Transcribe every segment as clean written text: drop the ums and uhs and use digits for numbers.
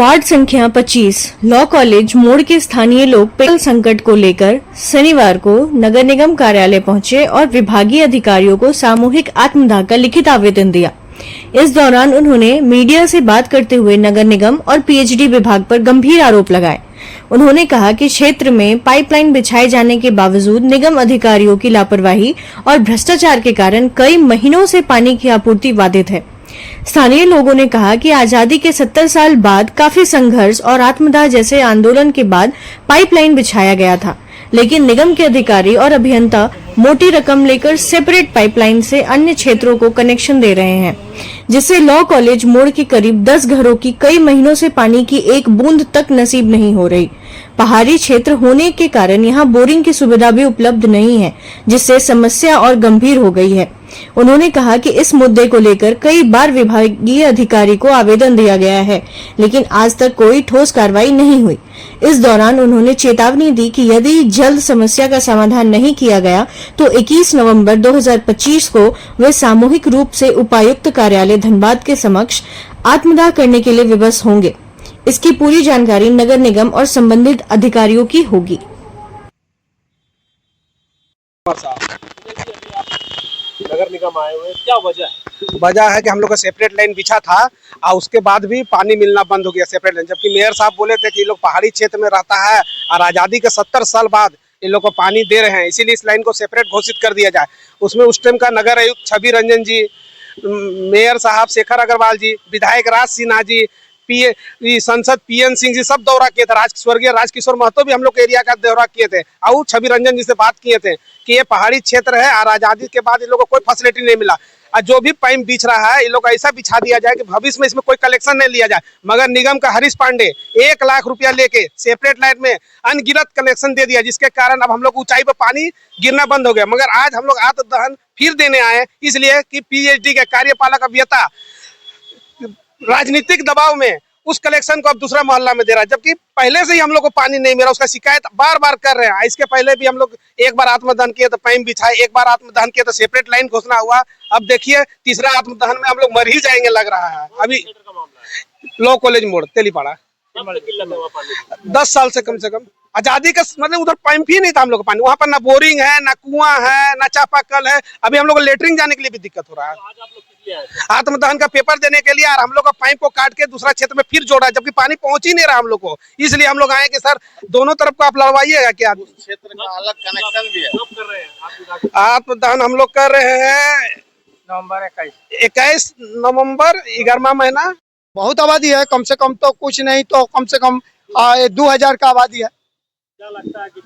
Ward संख्या 25 law college मोड़ के स्थानीय लोग पेयजल संकट को लेकर शनिवार को नगर निगम कार्यालय पहुंचे और विभागीय अधिकारियों को सामूहिक आत्मदाह का लिखित आवेदन दिया। इस दौरान उन्होंने मीडिया से बात करते हुए नगर निगम और पीएचडी विभाग पर गंभीर आरोप लगाए। उन्होंने कहा कि क्षेत्र में पाइपलाइन बिछाए जाने के बावजूद निगम अधिकारियों की लापरवाही और भ्रष्टाचार के कारण कई महीनों से पानी की आपूर्ति बाधित है। स्थानीय लोगों ने कहा कि आजादी के 70 साल बाद काफी संघर्ष और आत्मदाह जैसे आंदोलन के बाद पाइपलाइन बिछाया गया था, लेकिन निगम के अधिकारी और अभियंता मोटी रकम लेकर सेपरेट पाइपलाइन से अन्य क्षेत्रों को कनेक्शन दे रहे हैं, जिससे लॉ कॉलेज मोड़ के करीब 10 घरों की कई महीनों से पानी की एक बूंद तक नसीब नहीं हो रही। पहाड़ी क्षेत्र होने के कारण यहाँ बोरिंग की सुविधा भी उपलब्ध नहीं है, जिससे समस्या और गंभीर हो गई है। उन्होंने कहा कि इस मुद्दे को लेकर कई बार विभागीय अधिकारी को आवेदन दिया गया है, लेकिन आज तक कोई ठोस कार्रवाई नहीं हुई। इस दौरान उन्होंने चेतावनी दी कि यदि जल्द समस्या का समाधान नहीं किया गया तो 21 नवंबर 2025 को वे सामूहिक रूप से उपायुक्त कार्यालय धनबाद के समक्ष आत्मदाह करने के लिए विवश होंगे। इसकी पूरी जानकारी नगर निगम और संबंधित अधिकारियों की होगी। नगर निगम आए हुए, क्या वजह है कि हम लोग का सेपरेट लाइन बिछा था और उसके बाद भी पानी मिलना बंद हो गया सेपरेट लाइन, जबकि मेयर साहब बोले थे कि ये लोग पहाड़ी क्षेत्र में रहता है और आज़ादी के 70 साल बाद ये लोग को पानी दे रहे हैं, इसीलिए इस लाइन को सेपरेट घोषित कर दिया जाए। उसमें उस टाइम का नगर आयुक्त छवि रंजन जी, मेयर साहब शेखर अग्रवाल जी, विधायक राज सिन्हा जी, संसद पीएन सिंह जी सब दौरा किए थे। स्वर्गीय राजकिशोर महतो भी हम लोग एरिया का दौरा किए थे और छवि रंजन जी से बात किए थे कि ये पहाड़ी क्षेत्र है और आज़ादी के बाद इन लोगों को कोई फैसिलिटी नहीं मिला और जो भी पाइप बिछ रहा है इन लोग ऐसा बिछा दिया जाए कि भविष्य में इसमें कोई कलेक्शन नहीं लिया जाए। मगर निगम का हरीश पांडे 1 लाख रुपया लेके सेपरेट लाइन में अनगिनत कलेक्शन दे दिया, जिसके कारण अब हम लोग ऊंचाई पर पानी गिरना बंद हो गया। मगर आज हम लोग आत्मदहन फिर देने आए, इसलिए कि पीएचडी के कार्यपालक अभियंता राजनीतिक दबाव में उस कलेक्शन को अब दूसरा मोहल्ला में दे रहा है, जबकि पहले से ही हम लोग को पानी नहीं मिला। उसका शिकायत बार बार कर रहे हैं। इसके पहले भी हम लोग एक बार आत्मदहन किए तो पाइप बिछाए, एक बार आत्मदहन किए तो सेपरेट लाइन घोषणा हुआ। अब देखिए तीसरा आत्मदहन में हम लोग मर ही जाएंगे लग रहा है। अभी लॉ कॉलेज मोड़ तेलीपाड़ा 10 साल से कम आजादी का मतलब उधर पाइप ही नहीं था हम लोग का पानी। वहाँ पर ना बोरिंग है, ना कुआं है, ना चापाकल है। अभी हम लोग लेटरिन जाने के लिए भी दिक्कत हो रहा है। आत्मदहन का पेपर देने के लिए और हम लोग का पाइप को काट के दूसरा क्षेत्र में फिर जोड़ा, जबकि पानी पहुंच ही नहीं रहा हम लोग को। इसलिए हम लोग आए कि सर दोनों तरफ को आप लड़वाइएगा क्या? क्षेत्र का अलग कनेक्शन भी है। आत्मदहन हम लोग कर रहे हैं नवंबर 21 नवंबर 11वां महीना। बहुत आबादी है, कम से कम तो कुछ नहीं तो कम से कम 2000 का आबादी है। क्या लगता है कि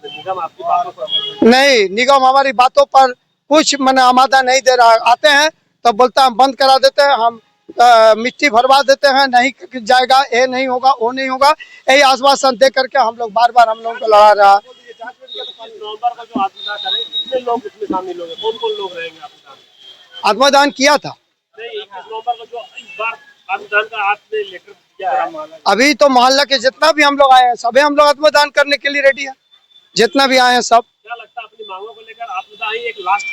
निगम आपकी बातों पर नहीं, निगम हमारी बातों पर कुछ मन आमादा नहीं दे रहा। आते हैं तब बोलता हम बंद करा देते हैं, हम मिट्टी भरवा देते हैं, नहीं जाएगा, ये नहीं होगा, वो नहीं होगा, यही आश्वासन दे करके हम लोग बार बार हम लोगों को लड़ा रहा। नवंबर का जो आत्मदाह करें, कितने लोग इसमें शामिल होंगे, कौन-कौन लोग रहेंगे आपके? आत्मदान किया था नहीं, 21 नवंबर को जो इस बार आत्मदान का आपने लेटर दिया है, अभी तो मोहल्ला के जितना भी हम लोग आए हैं सभी हम लोग आत्मदान करने के लिए रेडी है, जितना भी आए हैं सब। क्या लगता है अपनी मांगों को लेकर आत्मदाह ही एक लास्ट